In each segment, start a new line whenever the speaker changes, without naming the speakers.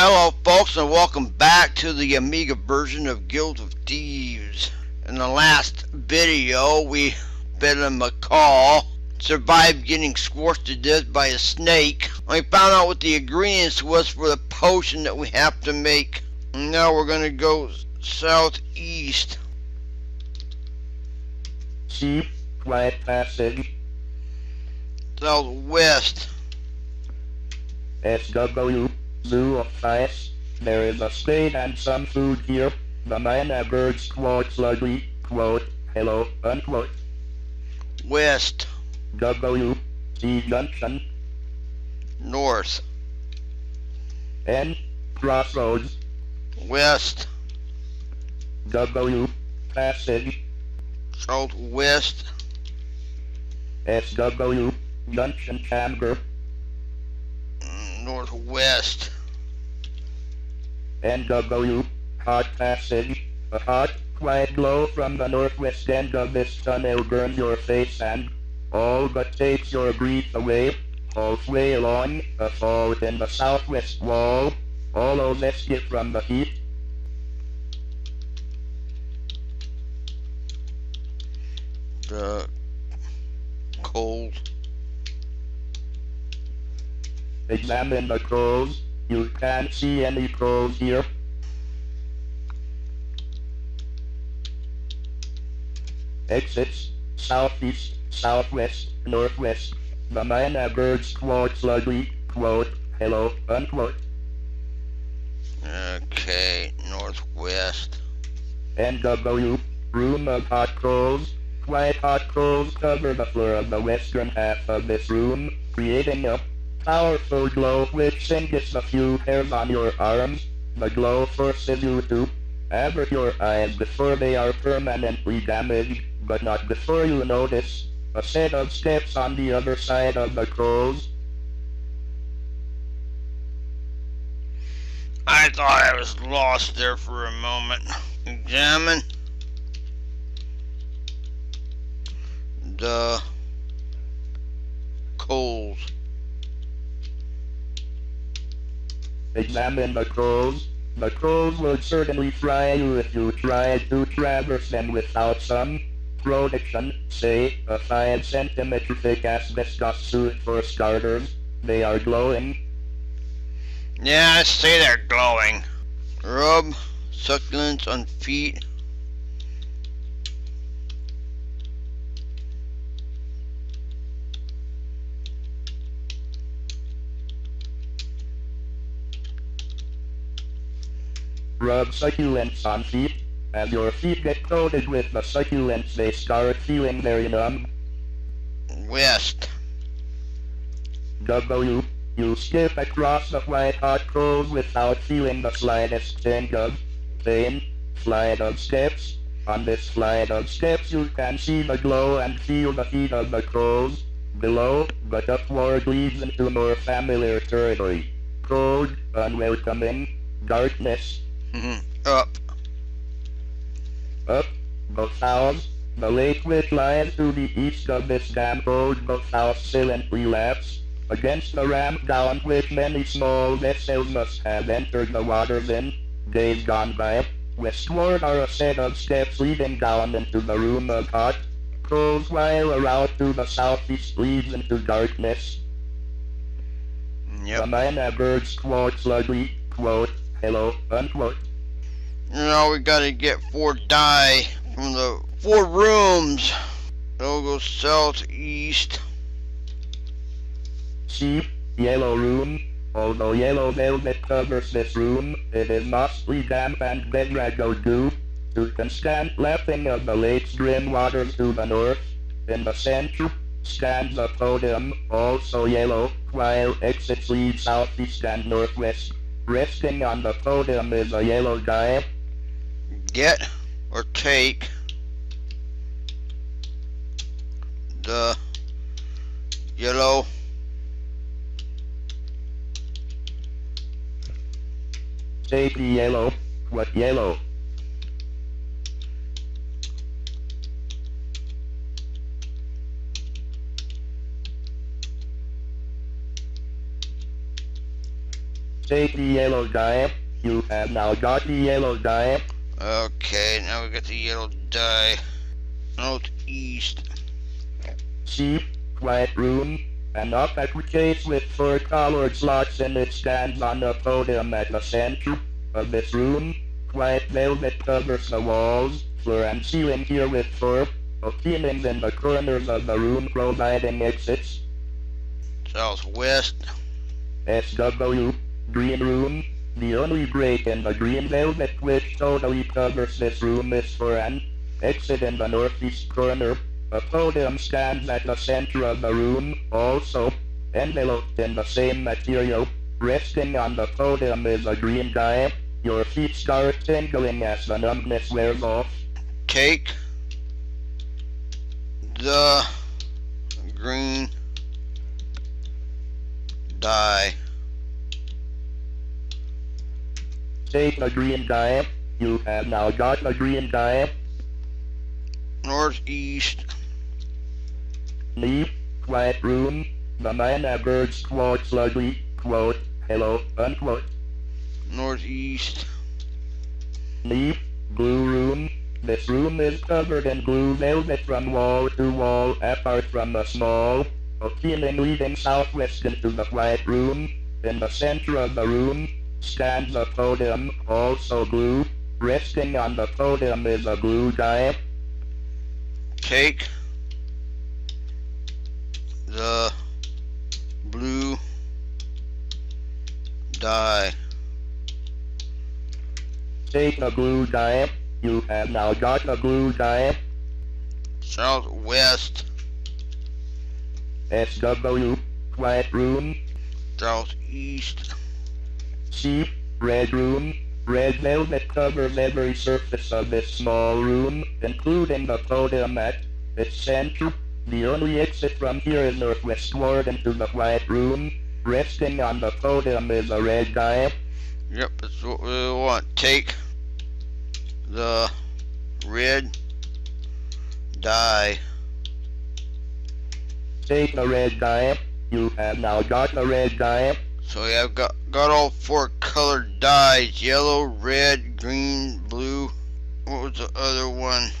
Hello folks, and welcome back to the Amiga version of Guild of Thieves. In the last video, we bit a macaw, survived getting squashed to death by a snake, and we found out what the ingredients was for the potion that we have to make. And now we're going to go southeast.
Sheep, quiet passage.
Southwest.
SW, zoo of ice. There is a spade and some food here. The miner birds quote slowly, quote, hello, unquote.
West.
W, T junction.
North.
N, crossroads.
West.
W, passage.
Southwest.
SW, junction chamber.
Northwest.
NW, hot passage. A hot, quiet glow from the northwest end of this tunnel burns your face and all but takes your breath away. Halfway along, a fault in the southwest wall. All of escape from the heat.
The cold.
Examine the coals. You can't see any coals here. Exits, southeast, southwest, northwest. The miner birds quote slowly, quote, hello, unquote.
Okay, northwest.
NW, room of hot coals. White hot coals cover the floor of the western half of this room, creating a powerful glow which singes a few hairs on your arms. The glow forces you to avert your eyes before they are permanently damaged, but not before you notice a set of steps on the other side of the coals.
I thought I was lost there for a moment. Examine the coals.
Examine the coals. The coals would certainly fry you if you tried to traverse them without some protection, say a 5 centimeter thick asbestos suit for starters. They are glowing.
Yeah, I say they're glowing. Rub succulents on feet.
Rub succulents on feet. As your feet get coated with the succulents, they start feeling very numb.
West.
W. You skip across the white hot coals without feeling the slightest tinge of pain. Flight of steps. On this flight of steps you can see the glow and feel the heat of the coals. Below, but upward leads into more familiar territory. Cold, unwelcoming, darkness.
Up.
Up, both house. The lake which lies to the east of this damp old boathouse silently laughs against the ramp down which many small vessels must have entered the waters in days gone by. Westward are a set of steps leading down into the room of hot coals, while a route to the southeast leads into darkness.
Yep.
The miner birds quote slowly, quote, hello, unquote.
Now we gotta get 4 dye from the 4 rooms. We'll go southeast.
Sheep, yellow room. Although yellow velvet covers this room, it is mostly damp and bedraggled due to constant lapping of the lake's grim waters to the north. In the center stands a podium, also yellow, while exits lead southeast and northwest. Resting on the podium is a yellow dye.
Get or take the yellow
Take the yellow. What yellow? Take the yellow die. You have now got the yellow die.
Okay, now we got the yellow die. Northeast.
Sheep, white room, an opaque case with 4 colored slots in it stands on the podium at the center of this room. White velvet covers the walls, floor and ceiling here with 4 openings in the corners of the room providing exits.
Southwest.
SW, green room. The only break in the green velvet which totally covers this room is for an exit in the northeast corner. A podium stands at the center of the room, also enveloped in the same material. Resting on the podium is a green die. Your feet start tingling as the numbness wears off.
Take the green die.
Take the green die. You have now got the green die.
Northeast.
Leave, quiet room. The minor birds quote slowly, quote, hello, unquote.
Northeast.
Leave, blue room. This room is covered in blue velvet from wall to wall, apart from a small opening leading southwest into the white room. In the center of the room stands a podium, also blue. Resting on the podium is a blue die.
Take the blue die.
Take the blue die. You have now got the blue die.
Southwest.
SW, white room.
Southeast.
Sheep, red room. Red velvet covers every surface of this small room, including the podium at its center. The only exit from here is northwestward into the white room. Resting on the podium is a red die.
Yep, that's what we want. Take the red die.
Take the red die. You have now got the red die.
So yeah, I've got all 4 colored dyes. Yellow, red, green, blue. What was the other one?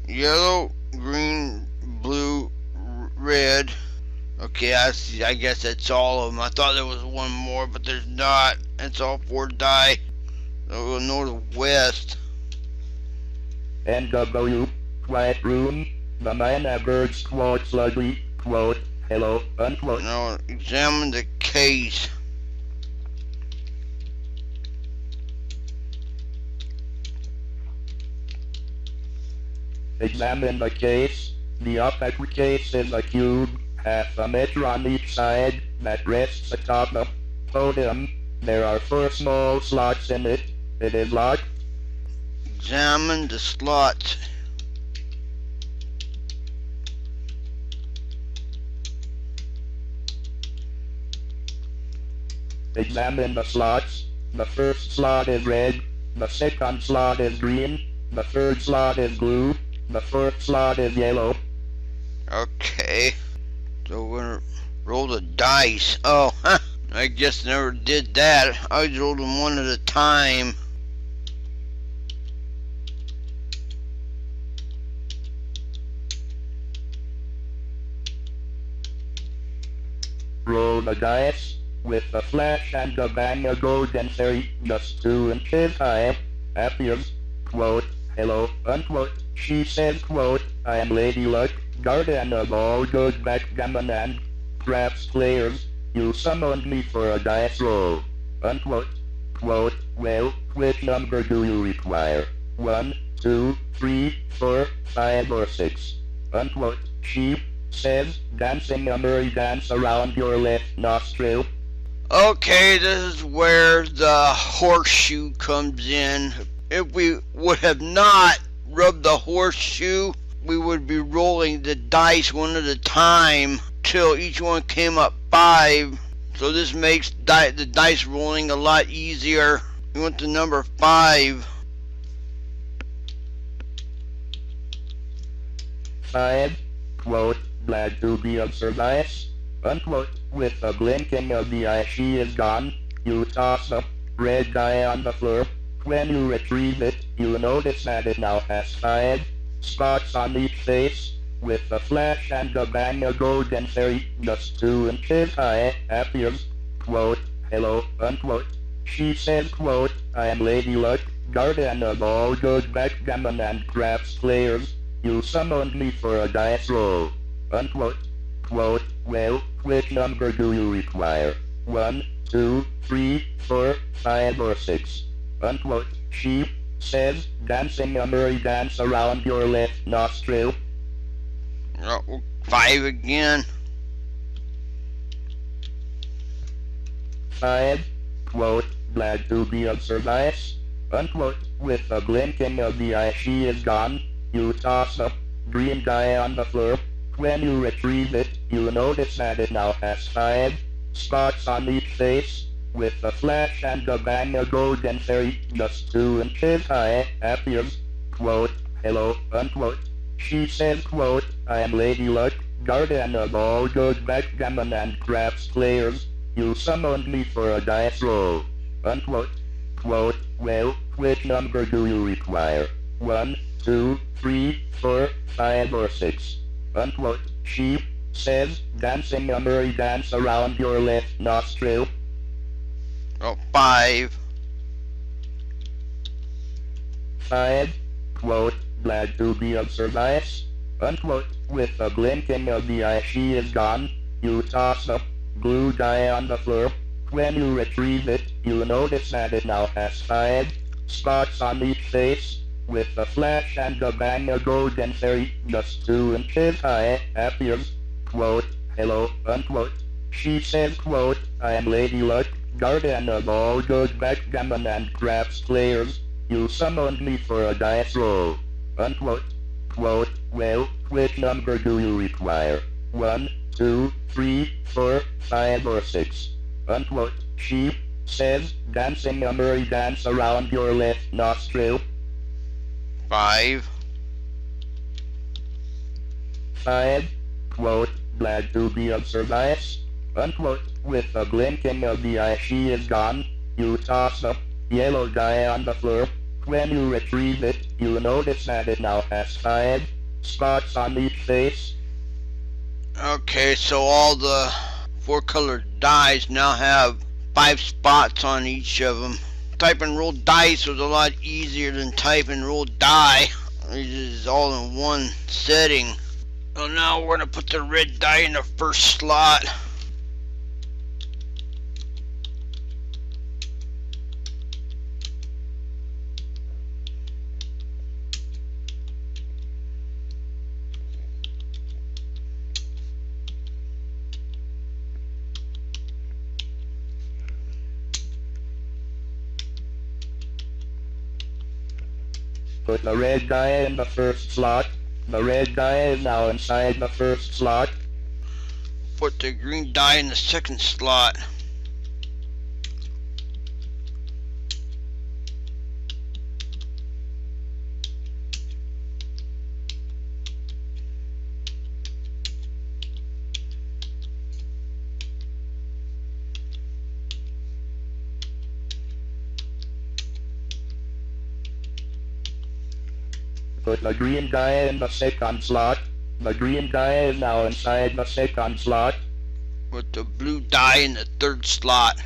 Yellow, green, blue, red. Okay, I see. I guess that's all of them. I thought there was one more, but there's not. It's all 4 dye. So northwest.
NW, white room. The minor birds quote slowly, quote, hello, unquote.
Now examine the case.
Examine the case. The opaque case is a cube, half a meter on each side, that rests atop the podium. There are 4 small slots in it. It is locked.
Examine the slots.
Examine the slots. The first slot is red. The second slot is green. The third slot is blue. The fourth slot is yellow.
Okay. So we're gonna roll the dice. Oh, huh. I just never did that. I just rolled them one at a time.
Roll the dice. With a flash and a bang, a golden fairy, just 2 inches high, appears, quote, hello, unquote. She says, quote, I am Lady Luck, guardian of all good backgammon and craps players. You summoned me for a dice roll, unquote. Quote, well, which number do you require? 1, 2, 3, 4, 5, or 6, unquote. She says, dancing a merry dance around your left nostril.
Okay, this is where the horseshoe comes in. If we would have not rubbed the horseshoe, we would be rolling the dice one at a time till each one came up 5. So this makes the dice rolling a lot easier. We want the number 5.
5, quote, glad to be of service, unquote. With a blinking of the eye she is gone. You toss the red die on the floor. When you retrieve it, you notice that it now has 5 spots on each face. With a flash and a bang, a golden fairy, just 2 inches high, appears. Quote, hello, unquote. She says, quote, I am Lady Luck, guardian of all good backgammon and craps players. You summoned me for a dice roll. Unquote. Quote, well, which number do you require? 1, 2, 3, 4, 5, or 6? Unquote. She says, dancing a merry dance around your left nostril.
5 again.
5. Quote, glad to be of service. Unquote. With a blinking of the eye, she is gone. You toss a green die on the floor. When you retrieve it, you notice that it now has 5 spots on each face. With a flash and a bang, a golden fairy, just 2 inches high, appears. Quote, hello, unquote. She says, quote, I am Lady Luck, guardian of all good backgammon and craps players. You summoned me for a dice roll. Unquote. Quote, well, which number do you require? 1, 2, 3, 4, 5, or 6? Unquote. She says, dancing a merry dance around your left nostril.
5.
5. Quote, glad to be of service. Unquote. With a blinking of the eye, she is gone. You toss a blue die on the floor. When you retrieve it, you notice that it now has 5 spots on each face. With a flash and a bang, a golden fairy, just 2 inches high, appears. Quote, hello, unquote. She says, quote, I am Lady Luck, guardian of all good backgammon and craps players. You summoned me for a dice roll. Unquote. Quote, well, which number do you require? 1, 2, 3, 4, 5, or 6? Unquote. She says, dancing a merry dance around your left nostril.
5.
5. Quote, glad to be of service. Unquote. With a blinking of the eye, she is gone. You toss a yellow die on the floor. When you retrieve it, you notice that it now has 5 spots on each face.
Okay, so all the 4 colored dies now have 5 spots on each of them. Type and roll dice was a lot easier than type and roll die. It is all in one setting. So now we're going to put the red die in the first slot.
Put the red die in the first slot. The red die is now inside the first slot.
Put the green die in the second slot.
Put the green die in the second slot. The green die is now inside the second slot.
Put the blue die in the third slot.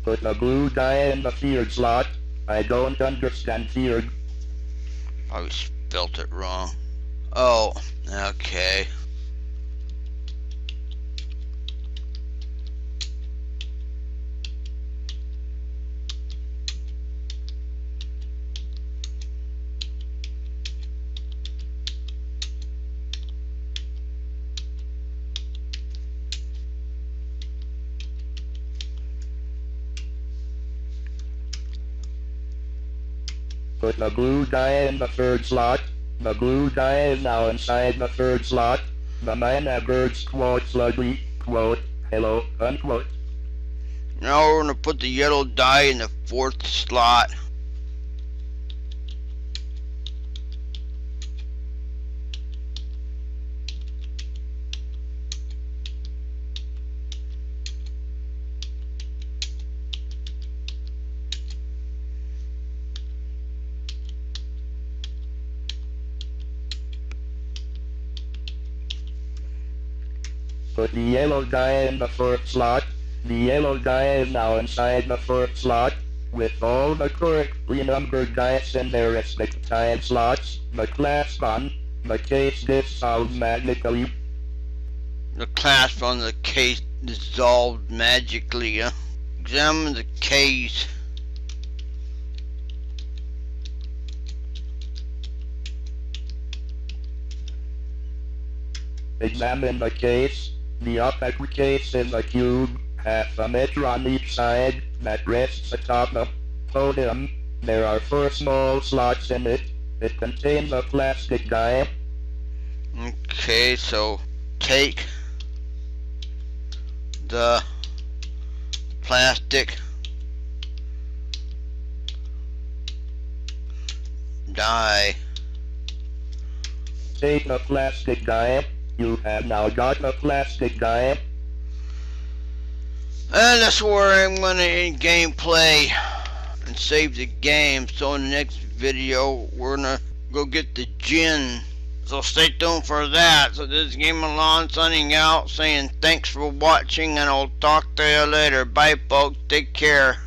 Put the blue die in the third slot. I don't understand third.
I spelt it wrong. Oh, okay.
Put the blue die in the third slot. The blue die is now inside the third slot. The man at birds quote sluggy, quote, hello, unquote.
Now we're going to put the yellow die in the fourth slot.
Put the yellow die in the fourth slot. The yellow die is now inside the fourth slot, with all the correctly numbered dice in their respective slots. The clasp on the case dissolves magically.
The clasp on the case dissolved magically. Examine the case.
Examine the case. The Opaque case is a cube, half a meter on each side, that rests atop the podium. There are 4 small slots in it. It contains a plastic die.
Okay, so take the plastic die.
Take the plastic die. You have now got the plastic die.
And that's where I'm going to end gameplay and save the game. So in the next video, we're going to go get the gin. So stay tuned for that. So this is Game Alon signing out, saying thanks for watching, and I'll talk to you later. Bye folks, take care.